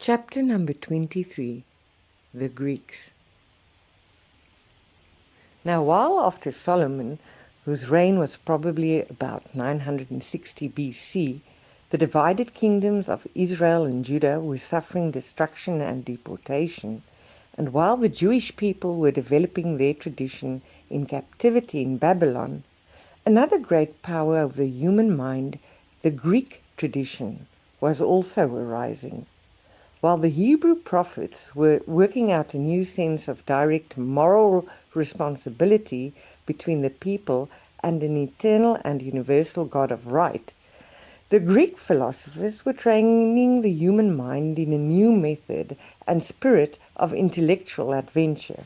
Chapter number 23, The Greeks. Now, while after Solomon, whose reign was probably about 960 BC, the divided kingdoms of Israel and Judah were suffering destruction and deportation, and while the Jewish people were developing their tradition in captivity in Babylon, another great power of the human mind, the Greek tradition, was also arising. While the Hebrew prophets were working out a new sense of direct moral responsibility between the people and an eternal and universal God of right, the Greek philosophers were training the human mind in a new method and spirit of intellectual adventure.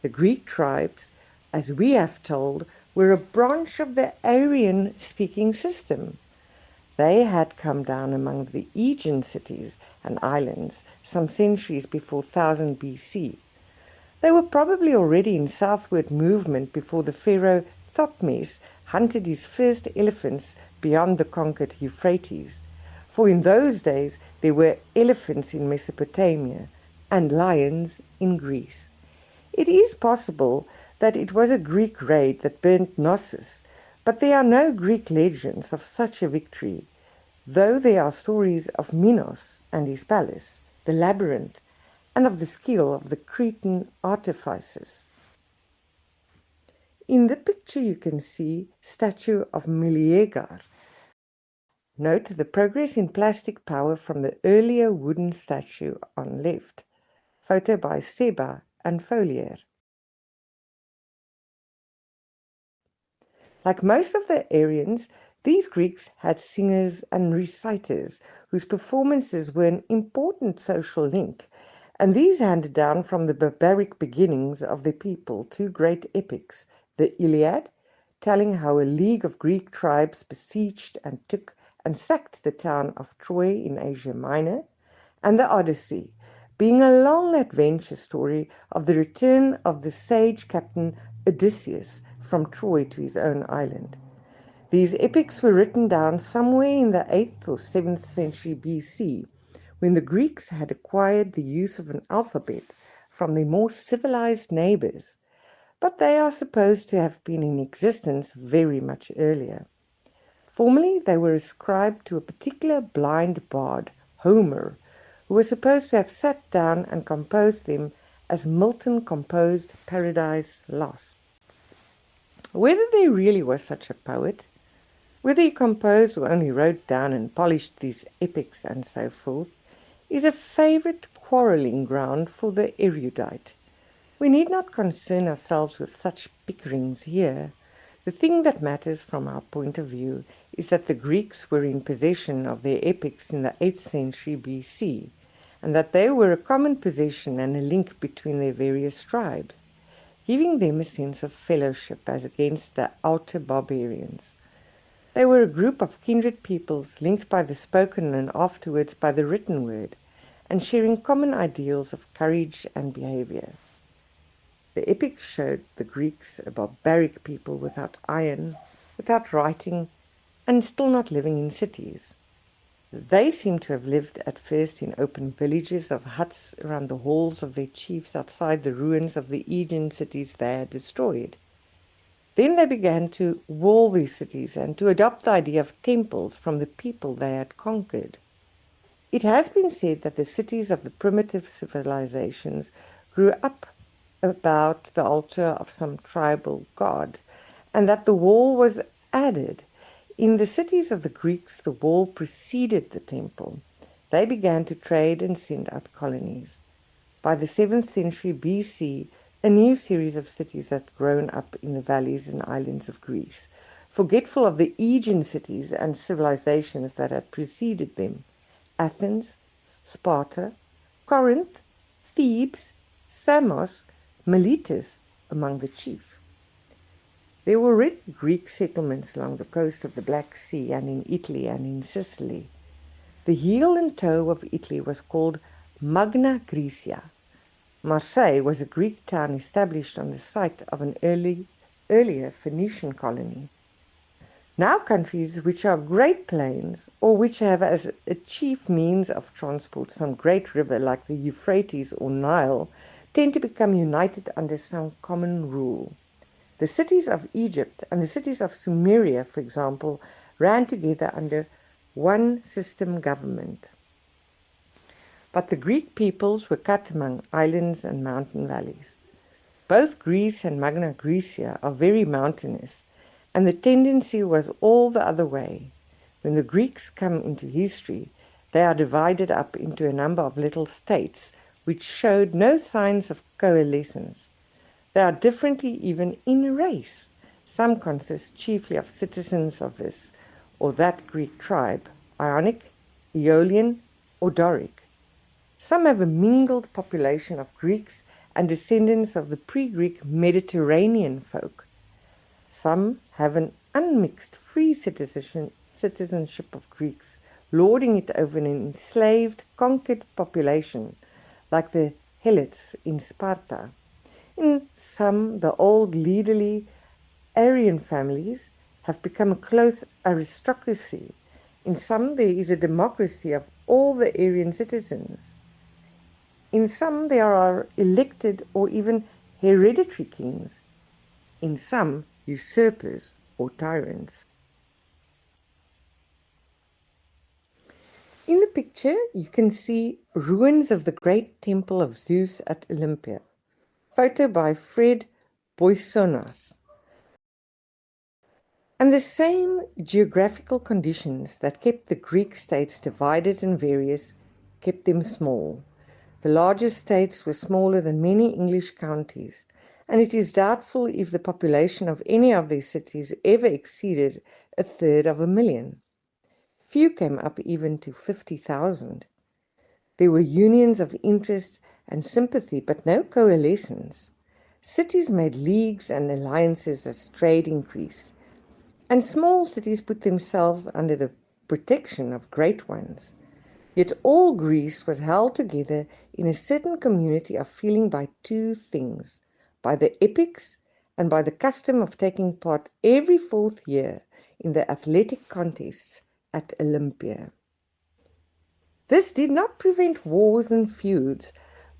The Greek tribes, as we have told, were a branch of the Aryan-speaking system. They had come down among the Aegean cities and islands some centuries before 1000 BC. They were probably already in southward movement before the pharaoh Thutmose hunted his first elephants beyond the conquered Euphrates, for in those days there were elephants in Mesopotamia and lions in Greece. It is possible that it was a Greek raid that burnt Knossos, but there are no Greek legends of such a victory, though there are stories of Minos and his palace, the labyrinth, and of the skill of the Cretan artificers. In the picture you can see statue of Meleager. Note the progress in plastic power from the earlier wooden statue on left. Photo by Seba and Folier. Like most of the Aryans, these Greeks had singers and reciters whose performances were an important social link, and these handed down from the barbaric beginnings of the people two great epics, the Iliad, telling how a league of Greek tribes besieged and took and sacked the town of Troy in Asia Minor, and the Odyssey, being a long adventure story of the return of the sage captain Odysseus from Troy to his own island. These epics were written down somewhere in the 8th or 7th century BC, when the Greeks had acquired the use of an alphabet from their more civilized neighbors, but they are supposed to have been in existence very much earlier. Formerly, they were ascribed to a particular blind bard, Homer, who was supposed to have sat down and composed them as Milton composed Paradise Lost. Whether there really was such a poet, whether he composed or only wrote down and polished these epics and so forth, is a favorite quarreling ground for the erudite. We need not concern ourselves with such bickerings here. The thing that matters from our point of view is that the Greeks were in possession of their epics in the 8th century BC, and that they were a common possession and a link between their various tribes, giving them a sense of fellowship as against the outer barbarians. They were a group of kindred peoples linked by the spoken and afterwards by the written word, and sharing common ideals of courage and behavior. The epics showed the Greeks a barbaric people without iron, without writing, and still not living in cities. They seem to have lived at first in open villages of huts around the halls of their chiefs outside the ruins of the Aegean cities they had destroyed. Then they began to wall these cities and to adopt the idea of temples from the people they had conquered. It has been said that the cities of the primitive civilizations grew up about the altar of some tribal god, and that the wall was added. In the cities of the Greeks, the wall preceded the temple. They began to trade and send out colonies. By the 7th century BC, a new series of cities had grown up in the valleys and islands of Greece, forgetful of the Aegean cities and civilizations that had preceded them: Athens, Sparta, Corinth, Thebes, Samos, Miletus among the chief. There were already Greek settlements along the coast of the Black Sea and in Italy and in Sicily. The heel and toe of Italy was called Magna Graecia. Marseille was a Greek town established on the site of an earlier Phoenician colony. Now countries which are great plains or which have as a chief means of transport some great river like the Euphrates or Nile tend to become united under some common rule. The cities of Egypt and the cities of Sumeria, for example, ran together under one system government. But the Greek peoples were cut among islands and mountain valleys. Both Greece and Magna Graecia are very mountainous, and the tendency was all the other way. When the Greeks come into history, they are divided up into a number of little states which showed no signs of coalescence. They are differently even in race. Some consist chiefly of citizens of this or that Greek tribe, Ionic, Aeolian, or Doric. Some have a mingled population of Greeks and descendants of the pre-Greek Mediterranean folk. Some have an unmixed free citizenship of Greeks, lording it over an enslaved, conquered population, like the Helots in Sparta. In some, the old leaderly Aryan families have become a close aristocracy. In some, there is a democracy of all the Aryan citizens. In some, there are elected or even hereditary kings. In some, usurpers or tyrants. In the picture, you can see ruins of the great temple of Zeus at Olympia. Photo by Fred Boissonas. And the same geographical conditions that kept the Greek states divided and various kept them small. The largest states were smaller than many English counties, and it is doubtful if the population of any of these cities ever exceeded 1/3 Few came up even to 50,000. There were unions of interest and sympathy, but no coalescence. Cities made leagues and alliances as trade increased, and small cities put themselves under the protection of great ones. Yet all Greece was held together in a certain community of feeling by two things, by the epics and by the custom of taking part every 4th year in the athletic contests at Olympia. This did not prevent wars and feuds,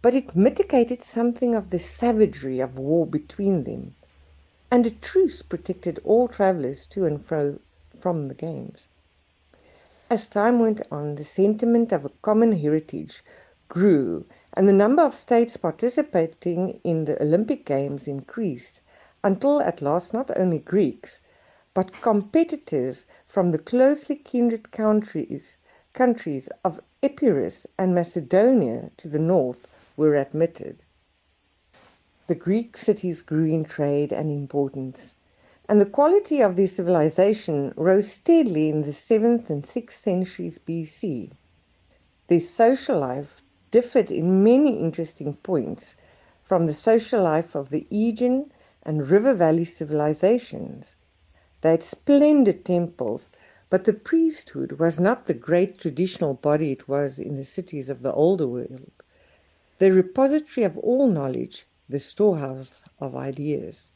but it mitigated something of the savagery of war between them, and a truce protected all travellers to and fro from the games. As time went on, the sentiment of a common heritage grew, and the number of states participating in the Olympic Games increased, until at last not only Greeks, but competitors from the closely kindred countries of Epirus and Macedonia to the north were admitted. The Greek cities grew in trade and importance, and the quality of their civilization rose steadily in the 7th and 6th centuries BC. Their social life differed in many interesting points from the social life of the Aegean and River Valley civilizations. They had splendid temples, but the priesthood was not the great traditional body it was in the cities of the older world, the repository of all knowledge, the storehouse of ideas.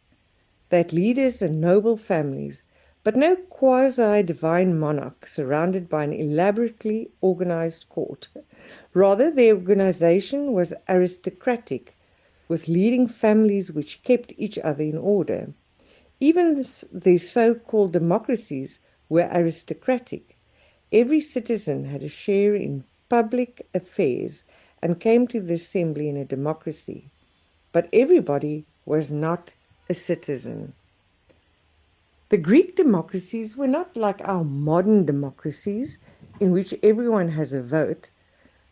They had leaders and noble families, but no quasi-divine monarch surrounded by an elaborately organized court. Rather, their organization was aristocratic, with leading families which kept each other in order. Even their so-called democracies were aristocratic. Every citizen had a share in public affairs and came to the assembly in a democracy. But everybody was not a citizen. The Greek democracies were not like our modern democracies, in which everyone has a vote.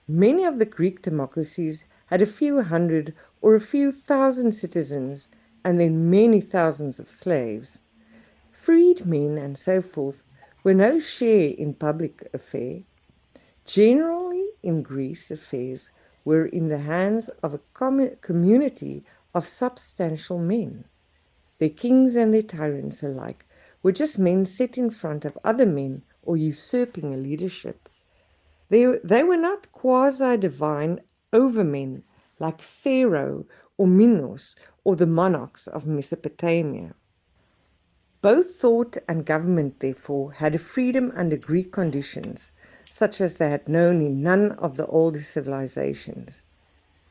Many of the Greek democracies had a few hundred or a few thousand citizens, and then many thousands of slaves. Freedmen and so forth were no share in public affairs. Generally in Greece, affairs were in the hands of a community of substantial men. Their kings and their tyrants alike were just men set in front of other men or usurping a leadership. They were not quasi-divine overmen like Pharaoh or Minos or the monarchs of Mesopotamia. Both thought and government, therefore, had a freedom under Greek conditions, such as they had known in none of the older civilizations.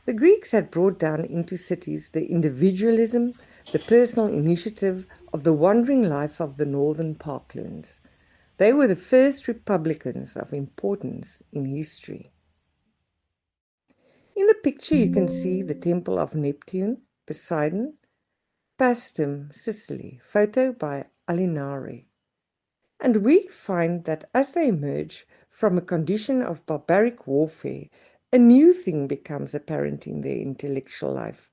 The Greeks had brought down into cities the individualism, the personal initiative of the wandering life of the northern parklands. They were the first republicans of importance in history. In the picture you can see the temple of Neptune, Poseidon, Paestum, Sicily, photo by Alinari. And we find that as they emerge from a condition of barbaric warfare, a new thing becomes apparent in their intellectual life.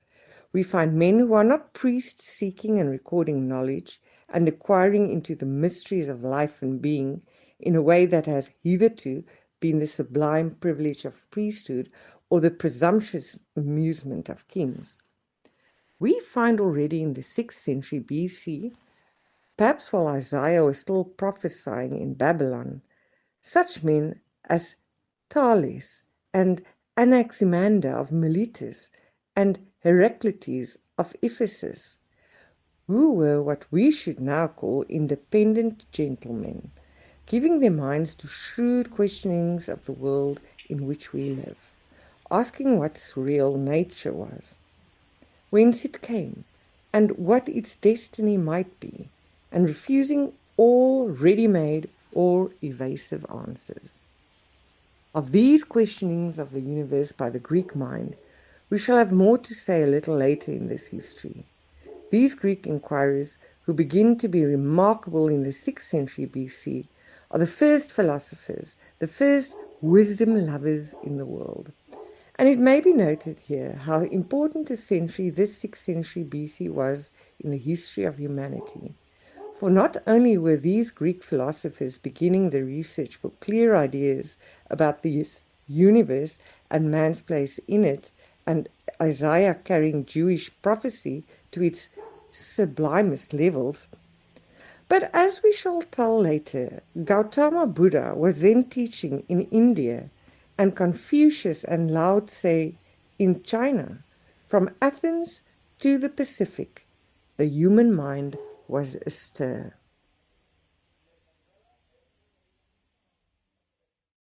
We find men who are not priests seeking and recording knowledge and acquiring into the mysteries of life and being in a way that has hitherto been the sublime privilege of priesthood or the presumptuous amusement of kings. We find already in the 6th century BC, perhaps while Isaiah was still prophesying in Babylon, such men as Thales and Anaximander of Miletus and Heraclitus of Ephesus, who were what we should now call independent gentlemen, giving their minds to shrewd questionings of the world in which we live, asking what real nature was, whence it came, and what its destiny might be, and refusing all ready-made or evasive answers. Of these questionings of the universe by the Greek mind, we shall have more to say a little later in this history. These Greek inquirers, who begin to be remarkable in the 6th century BC, are the first philosophers, the first wisdom lovers in the world. And it may be noted here how important a century this 6th century BC was in the history of humanity. For not only were these Greek philosophers beginning the research for clear ideas about the universe and man's place in it, and Isaiah carrying Jewish prophecy to its sublimest levels, but as we shall tell later, Gautama Buddha was then teaching in India, and Confucius and Lao Tse in China. From Athens to the Pacific, the human mind was astir.